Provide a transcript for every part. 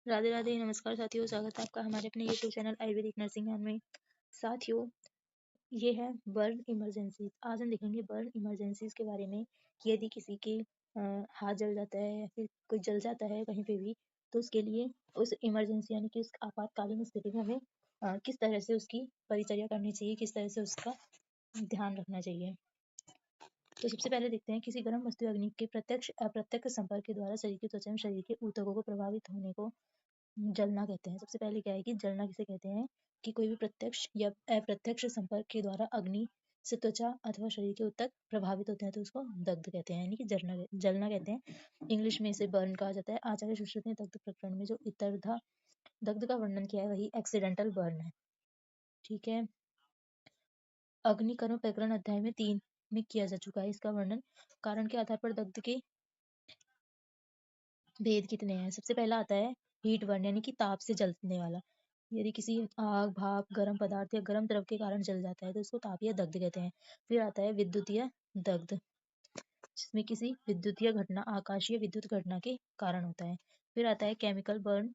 राधे राधे, नमस्कार साथियों, स्वागत है आपका हमारे अपने यूट्यूब चैनल आयुर्वेदिक नर्सिंग ज्ञान में। साथियों, ये है बर्न इमरजेंसी। आज हम देखेंगे बर्न इमरजेंसीज के बारे में कि यदि किसी के हाथ जल जाता है या फिर कोई जल जाता है कहीं पे भी, तो उसके लिए उस इमरजेंसी यानी कि उस आपातकालीन स्थिति में हमें किस तरह से उसकी परिचर्या करनी चाहिए, किस तरह से उसका ध्यान रखना चाहिए। तो सबसे पहले देखते हैं, किसी गर्म वस्तु या अग्नि के प्रत्यक्ष अप्रत्यक्ष संपर्क के द्वारा शरीर की त्वचा में शरीर के ऊतकों को प्रभावित होने को जलना कहते हैं। सबसे पहले क्या है कि जलना किसे कहते हैं कि कोई भी प्रत्यक्ष या अप्रत्यक्ष संपर्क के द्वारा अग्नि से त्वचा अथवा शरीर के ऊतक प्रभावित होते हैं तो उसको दग्ध कहते हैं, यानी कि जलना कहते हैं। इंग्लिश में इसे बर्न कहा जाता है। आचार्य सुश्रुत ने दग्ध प्रकरण में जो इतरधा दग्ध का वर्णन किया है वही एक्सीडेंटल बर्न है। ठीक है, अग्निकर्म प्रकरण अध्याय में 3 में किया जा चुका है इसका वर्णन। कारण के आधार पर दग्ध के भेद कितने हैं। सबसे पहला आता है हीट बर्न, यानी कि ताप से जलने वाला। यदि किसी आग, भाप, गर्म पदार्थ या गर्म द्रव के कारण जल जाता है तो उसको तापीय दग्ध कहते हैं। फिर आता है विद्युतीय दग्ध, जिसमें किसी विद्युतीय घटना, आकाशीय विद्युत घटना के कारण होता है। फिर आता है केमिकल बर्न,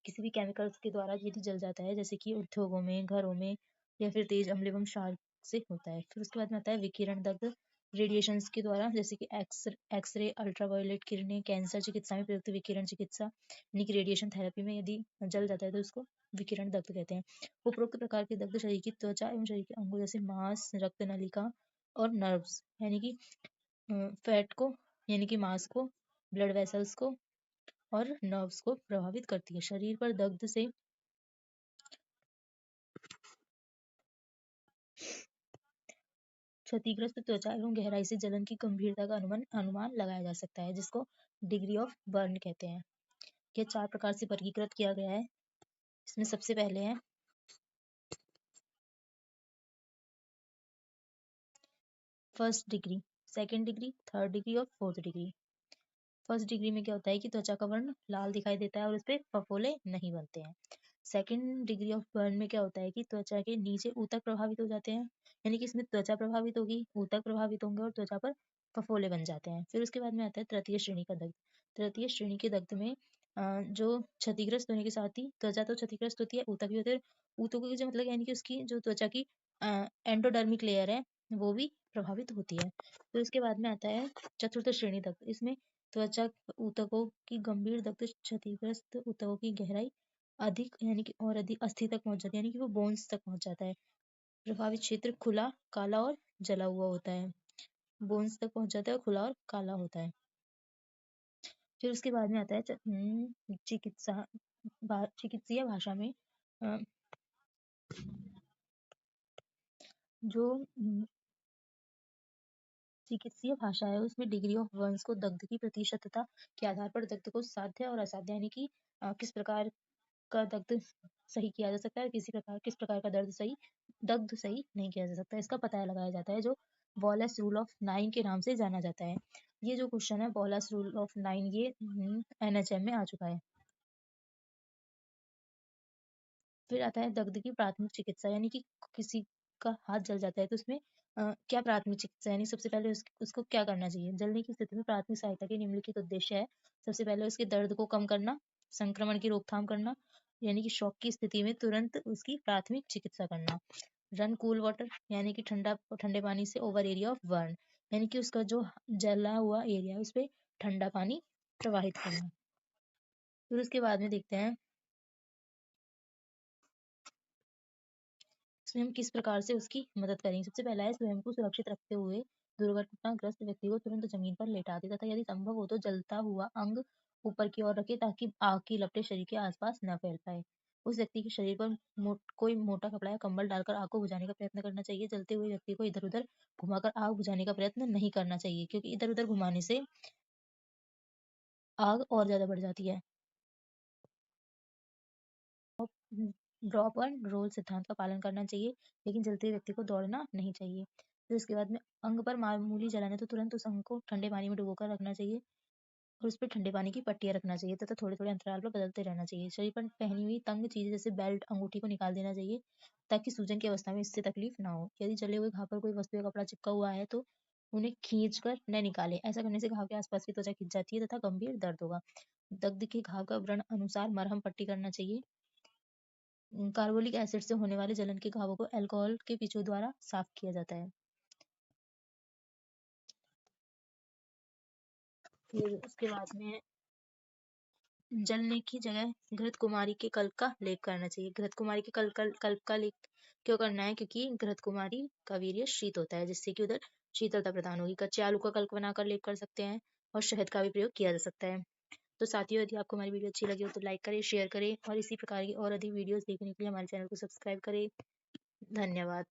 किसी भी केमिकल्स के द्वारा यदि जल जाता है, जैसे कि उद्योगों में, घरों में या फिर तेज अम्ल एवं क्षार से होता है। फिर उसके बाद में आता है विकिरण दग्ध, रेडिएशंस के द्वारा, जैसे कि एक्सरे, अल्ट्रावायलेट किरणें, कैंसर चिकित्सा में प्रयुक्त विकिरण चिकित्सा यानी कि रेडिएशन थेरेपी में यदि जल जाता है तो उसको विकिरण दग्ध कहते हैं। उपरोक्त प्रकार के दग्ध शरीर की त्वचा एवं शरीर के अंगों जैसे मांस, रक्त नलिका और नर्व्स यानी कि फैट को, यानी कि मांस को, ब्लड वेसल्स को और नर्व्स को प्रभावित करती है। शरीर पर दग्ध से क्षतिग्रस्त त्वचा एवं गहराई से जलन की गंभीरता का अनुमान लगाया जा सकता है, जिसको डिग्री ऑफ बर्न कहते हैं। यह 4 प्रकार से वर्गीकृत किया गया है। इसमें सबसे पहले है first degree, second degree, third degree और फोर्थ डिग्री। फर्स्ट डिग्री में क्या होता है कि त्वचा का वर्ण लाल दिखाई देता है और उस पर फफोले नहीं बनते हैं। सेकंड डिग्री ऑफ बर्न में क्या होता है कि त्वचा के नीचे ऊतक प्रभावित हो जाते हैं, यानी कि इसमें त्वचा प्रभावित होगी, ऊतक प्रभावित होंगे और त्वचा पर फफोले बन जाते हैं। फिर उसके बाद में आता है तृतीय श्रेणी का दग्ध। तृतीय श्रेणी के दग्ध में जो क्षतिग्रस्त होने के साथ ही त्वचा तो क्षतिग्रस्त होती है, ऊतक भी होते हैं। ऊतकों की जो मतलब यानी कि उसकी जो त्वचा की एंडोडर्मिक लेयर है वो भी प्रभावित होती है। फिर उसके बाद में आता है चतुर्थ श्रेणी दग्ध। इसमें त्वचा ऊतकों की गंभीर दग्ध, क्षतिग्रस्त ऊतकों की गहराई अधिक यानी कि और अधिक अस्थि तक पहुंच जाती है, यानी कि वो बोन्स तक पहुंच जाता है। प्रभावित क्षेत्र खुला, काला और जला हुआ होता है। बोन्स तक पहुंच जाता है, खुला और काला होता है। फिर उसके बाद में आता है चिकित्सीय भाषा में अ, जो चिकित्सीय भाषा है उसमें डिग्री ऑफ बर्न्स को दग्ध की प्रतिशतता के आधार पर दग्ध को साध्य और असाध्य यानी कि किस प्रकार का दग्ध सही किया जा सकता है, किस प्रकार का दग्ध सही नहीं किया जा सकता। इसका पता लगाया जाता है, जो वॉलेस रूल ऑफ 9 के नाम से जाना जाता है। ये जो क्वेश्चन है वॉलेस रूल ऑफ 9, ये NHM में आ चुका है। फिर आता है दग्ध की प्राथमिक चिकित्सा, यानी कि किसी का हाथ जल जाता है तो उसमें क्या प्राथमिक चिकित्सा, यानी सबसे पहले उसको क्या करना चाहिए। जलने की स्थिति में प्राथमिक सहायता के निम्नलिखित उद्देश्य है। सबसे पहले उसके दर्द को कम करना, संक्रमण की रोकथाम करना, यानी कि शॉक की स्थिति में तुरंत उसकी प्राथमिक चिकित्सा करना। रन कूल वाटर, यानी कि ठंडे पानी से ओवर एरिया ऑफ बर्न, यानी कि उसका जो जला हुआ एरिया है उस पर ठंडा पानी प्रवाहित करना। फिर उसके बाद में देखते हैं स्वयं किस प्रकार से उसकी मदद करेंगे। सबसे पहला है स्वयं को सुरक्षित रखते हुए दुर्घटनाग्रस्त व्यक्ति को तुरंत जमीन पर लेटा दे तथा यदि संभव हो तो जलता हुआ अंग ऊपर की ओर रखे ताकि आग की लपटें शरीर के आसपास न फैल पाए। उस व्यक्ति के शरीर पर कोई मोटा कपड़ा या कंबल डालकर आग को बुझाने का प्रयत्न करना चाहिए। जलते हुए व्यक्ति को इधर उधर घुमाकर आग बुझाने का प्रयत्न नहीं करना चाहिए, क्योंकि इधर उधर घुमाने से आग और ज्यादा बढ़ जाती है। ड्रॉप एंड रोल सिद्धांत का पालन करना चाहिए, लेकिन जलते व्यक्ति को दौड़ना नहीं चाहिए। फिर उसके बाद में अंग पर मामूली जलन है तो तुरंत उस अंग को ठंडे पानी में डुबोकर रखना चाहिए और उस पर ठंडे पानी की पट्टियां रखना चाहिए तथा थोड़े थोड़े अंतराल पर बदलते रहना चाहिए। शरीर पर पहनी हुई तंग चीजें जैसे बेल्ट, अंगूठी को निकाल देना चाहिए ताकि सूजन की अवस्था में इससे तकलीफ ना हो। यदि जले हुए घाव पर कोई वस्तु या कपड़ा चिपका हुआ है तो उन्हें खींचकर न निकालें। ऐसा करने से घाव के आसपास की त्वचा खिंच जाती है तथा गंभीर दर्द होगा। दग्ध के घाव का व्रण अनुसार मरहम पट्टी करना चाहिए। कार्बोलिक एसिड से होने वाले जलन के घावों को अल्कोहल के पीछू द्वारा साफ किया जाता है। फिर उसके बाद में जलने की जगह घृत कुमारी के कल्प का लेप करना चाहिए। घृत कुमारी के कल्प का लेप क्यों करना है? क्योंकि घृत कुमारी का वीर्य शीत होता है, जिससे कि उधर शीतलता प्रदान होगी। कच्चे आलू का कल्प बनाकर लेप कर सकते हैं और शहद का भी प्रयोग किया जा सकता है। तो साथियों, यदि आपको हमारी वीडियो अच्छी लगी हो तो लाइक करें, शेयर करें और इसी प्रकार की और अधिक वीडियोस देखने के लिए हमारे चैनल को सब्सक्राइब करें। धन्यवाद।